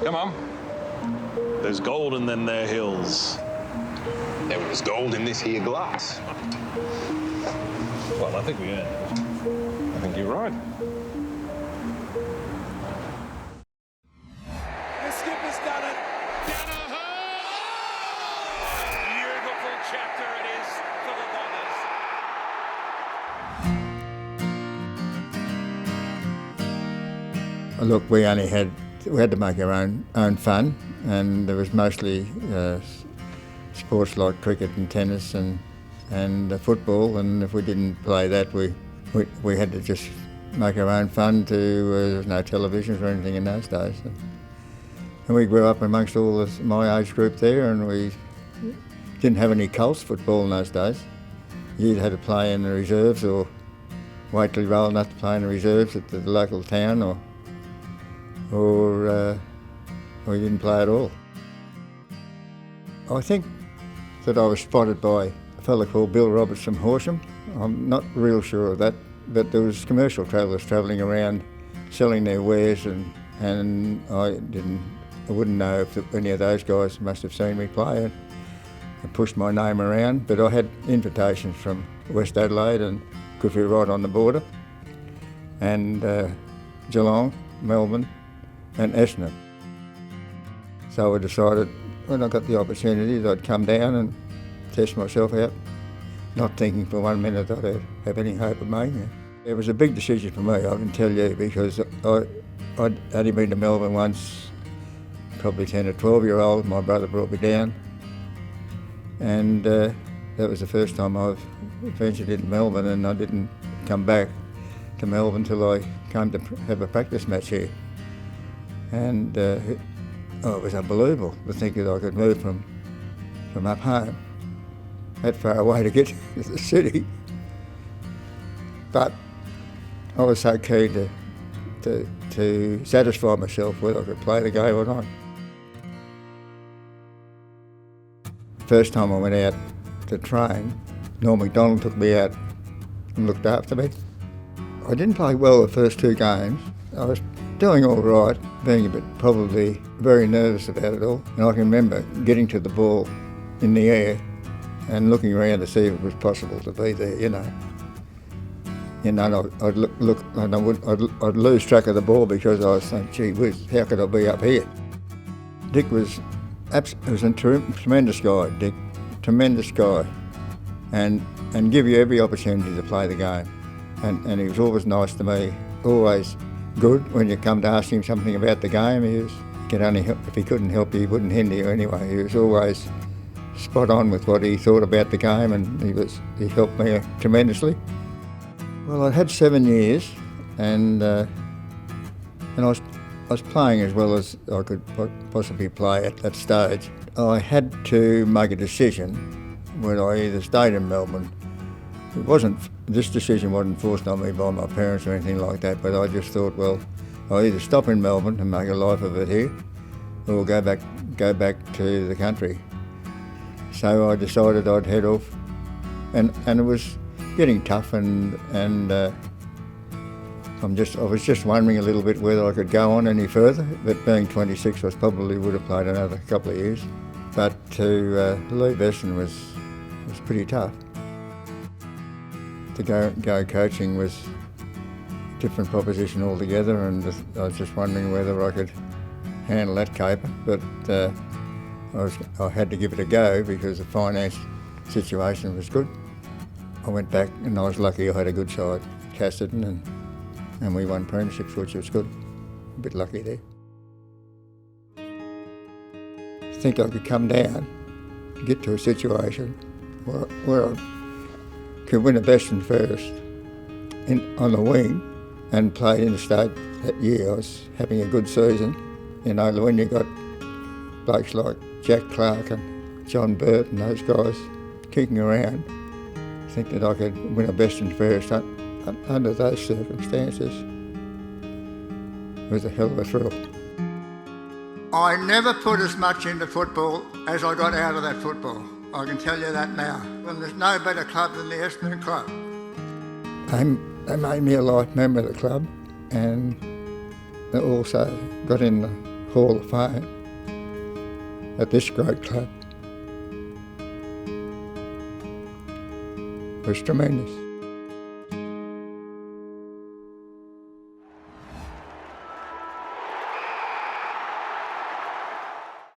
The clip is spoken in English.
Come on. There's gold in them there hills. There was gold in this here glass. Well, I think we earned it. I think you're right. The skipper's done it. Danaher! Beautiful chapter it is for the Bombers. Look, we had to make our own fun, and there was mostly sports like cricket and tennis and football, and if we didn't play that, we had to just make our own fun. There was no televisions or anything in those days, and we grew up amongst all my age group there, and we didn't have any Colts football in those days. You either had to play in the reserves or wait till you rolled enough to play in the reserves at the local town, or you didn't play at all. I think that I was spotted by a fellow called Bill Roberts from Horsham. I'm not real sure of that, but there was commercial travellers travelling around selling their wares, and I wouldn't know if any of those guys must have seen me play and pushed my name around, but I had invitations from West Adelaide, and because we were right on the border, and Geelong, Melbourne and Essendon. So I decided when I got the opportunity that I'd come down and test myself out, not thinking for 1 minute that I'd have any hope of making it. It was a big decision for me, I can tell you, because I'd only been to Melbourne once, probably 10 or 12-year-old. My brother brought me down, and that was the first time I've ventured into Melbourne, and I didn't come back to Melbourne till I came to have a practice match here. And it was unbelievable to think that I could move from up home that far away to get to the city. But I was so keen to satisfy myself whether I could play the game or not. First time I went out to train, Norm MacDonald took me out and looked after me. I didn't play well the first 2 games. I was doing all right, being a bit probably very nervous about it all. And I can remember getting to the ball in the air and looking around to see if it was possible to be there, you know. And I'd look and I'd lose track of the ball because I was saying, gee whiz, how could I be up here? Dick was a tremendous guy, Dick, tremendous guy, and give you every opportunity to play the game. And he was always nice to me, always good when you come to ask him something about the game. He could only help, if he couldn't help you, he wouldn't hinder you anyway. He was always spot on with what he thought about the game, and he helped me tremendously. Well, I'd had 7 years, and I was playing as well as I could possibly play at that stage. I had to make a decision whether I either stayed in Melbourne. This decision wasn't forced on me by my parents or anything like that, but I just thought, well, I'll either stop in Melbourne and make a life of it here, or go back to the country. So I decided I'd head off, and it was getting tough, and I was just wondering a little bit whether I could go on any further, but being 26, I probably would have played another couple of years. But to leave Essendon was pretty tough. To go coaching was a different proposition altogether, and I was just wondering whether I could handle that caper, but I had to give it a go because the finance situation was good. I went back, and I was lucky I had a good side, Casterton, and we won premierships, which was good. A bit lucky there. I think I could come down, get to a situation where I could win a best and fairest on the wing and play interstate that year. I was having a good season. You know, when you got blokes like Jack Clark and John Burt and those guys kicking around, I think that I could win a best and fairest under those circumstances. It was a hell of a thrill. I never put as much into football as I got out of that football. I can tell you that now. And there's no better club than the Essendon Club. They made me a life member of the club, and they also got in the Hall of Fame at this great club was tremendous.